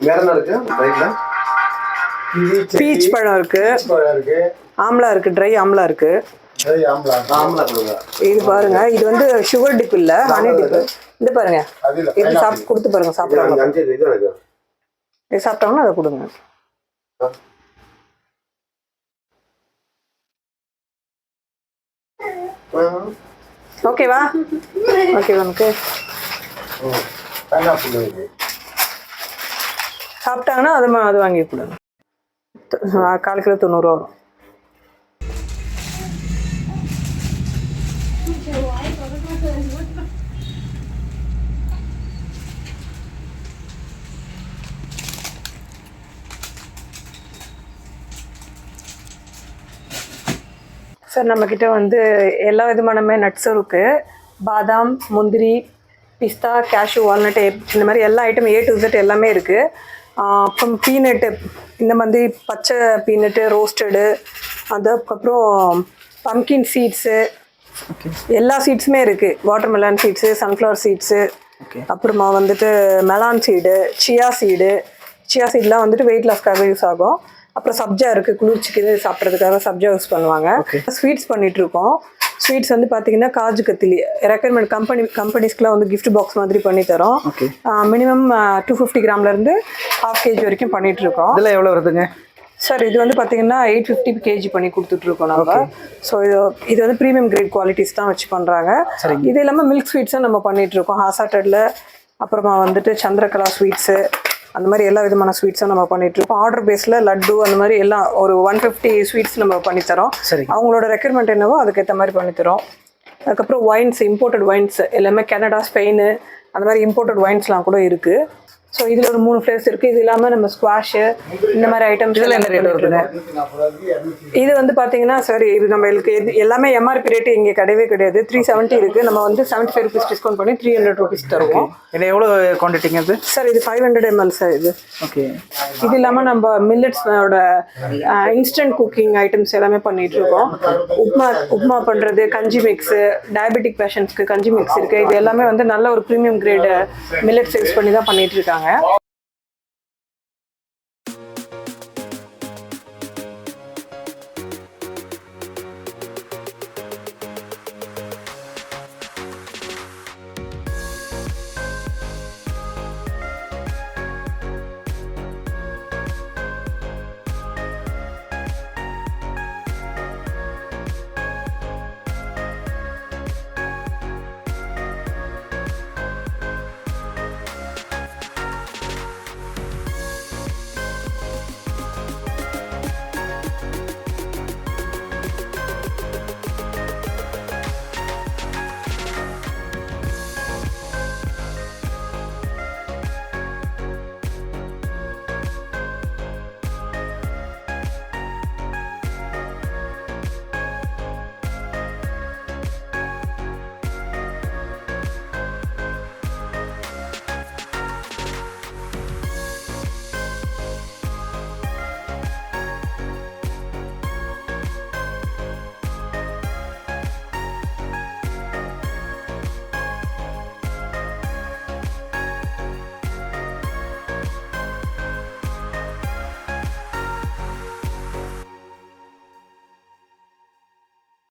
வேற என்ன இருக்கு ரைட்ல? பீச் பழம் இருக்கு, ஆம்லா இருக்கு, ட்ரை ஆம்லா இருக்கு. ஆம்லா கொடுங்க. இது பாருங்க, இது வந்து சுகர் டிப் இல்ல, ஹனி டிப். இது பாருங்க, இது சாப்பிட்டு கொடுத்து பாருங்க, சாப்பிடுறாங்க. இது சாப்பிட்டாங்கன்னா அதை கொடுங்க. ஓகேவா? ஓகேவா உனக்கு? சாப்பிட்டாங்கன்னா அது வாங்கி கொடுங்க. 1/4 கிலோ 90 ரூபா வரும். சார் நம்மக்கிட்ட வந்து எல்லா விதமானமே நட்ஸும் இருக்குது. பாதாம், முந்திரி, பிஸ்தா, கேஷ்யூ, வால்நட், இந்த மாதிரி எல்லா ஐட்டம் A to Z எல்லாமே இருக்குது. அப்புறம் பீனட்டு, இந்த மாதிரி பச்சை பீனட்டு, ரோஸ்டடு, அதுக்கப்புறம் பம்கின் சீட்ஸு, எல்லா சீட்ஸுமே இருக்குது. வாட்டர்மெலான் சீட்ஸு, சன்ஃப்ளவர் சீட்ஸு, அப்புறமா வந்துட்டு மெலான் சீடு, சியா சீட்லாம் வந்துட்டு வெயிட் லாஸ்க்காக யூஸ் ஆகும். அப்புறம் சப்ஜா இருக்குது, குளிர்ச்சிக்கு சாப்பிட்றதுக்காக சப்ஜா யூஸ் பண்ணுவாங்க. ஸ்வீட்ஸ் பண்ணிகிட்ருக்கோம். ஸ்வீட்ஸ் வந்து பார்த்தீங்கன்னா காஜு கத்திலி ரெக்கமெண்ட் கம்பெனிஸ்க்குலாம் வந்து கிஃப்ட் பாக்ஸ் மாதிரி பண்ணி தரோம். மினிமம் 250 கிராம்லேருந்து 1/2 kg வரைக்கும் பண்ணிகிட்ருக்கோம். இதில் எவ்வளோ வருதுங்க சார்? இது வந்து பார்த்தீங்கன்னா 850 kg பண்ணி கொடுத்துட்ருக்கோம் நம்ம. ஸோ இது வந்து ப்ரீமியம் கிரேட் குவாலிட்டிஸ் தான் வச்சு பண்ணுறாங்க. இது இல்லாமல் மில்க் ஸ்வீட்ஸும் நம்ம பண்ணிகிட்ருக்கோம். ஹாசாட்டடில், அப்புறமா வந்துட்டு சந்திரகலா ஸ்வீட்ஸு, அந்த மாதிரி எல்லா விதமான ஸ்வீட்ஸும் நம்ம பண்ணிகிட்ருக்கோம். ஆர்டர் பேஸில் லட்டு அந்த மாதிரி எல்லாம் ஒரு 150 ஸ்வீட்ஸ் நம்ம பண்ணித்தரோம். அவங்களோட ரெக்யர்மெண்ட் என்னவோ அதுக்கேற்ற மாதிரி பண்ணித்தரோம். அதுக்கப்புறம் ஒயின்ஸ், இம்போர்ட்டட் ஒயின்ஸ் எல்லாமே கனடா, ஸ்பெயின், அந்த மாதிரி இம்போர்ட்டட் ஒயின்ஸ்லாம் கூட இருக்குது. ஸோ இதில் ஒரு 3 ஃப்ளேவர்ஸ் இருக்குது. இது இல்லாமல் நம்ம ஸ்குவாஷு, இந்த மாதிரி ஐட்டம்ஸ் இதில் என்ன ரேட் வருதுங்க? இது வந்து பார்த்தீங்கன்னா சார், இது நம்மளுக்கு எல்லாமே MRP ரேட்டு இங்கே கிடையவே கிடையாது. 370 இருக்குது. நம்ம வந்து 75 ருபீஸ் டிஸ்கவுண்ட் பண்ணி 300 ருபீஸ் தருவோம். இல்லை எவ்வளோ குவான்டிட்டிங்க அது சார்? இது 500 ml சார் இது. ஓகே. இது இல்லாமல் நம்ம மில்லட்ஸோட இன்ஸ்டன்ட் குக்கிங் ஐட்டம்ஸ் எல்லாமே பண்ணிகிட்ருக்கோம். உப்மா பண்ணுறது, கஞ்சி மிக்ஸு, டயபெட்டிக் பேஷண்ட்ஸ்க்கு கஞ்சி மிக்ஸ் இருக்குது. இது எல்லாமே வந்து நல்ல ஒரு ப்ரீமியம் கிரேடு மில்லட்ஸ் யூஸ் பண்ணி தான் பண்ணிகிட்ருக்காங்க.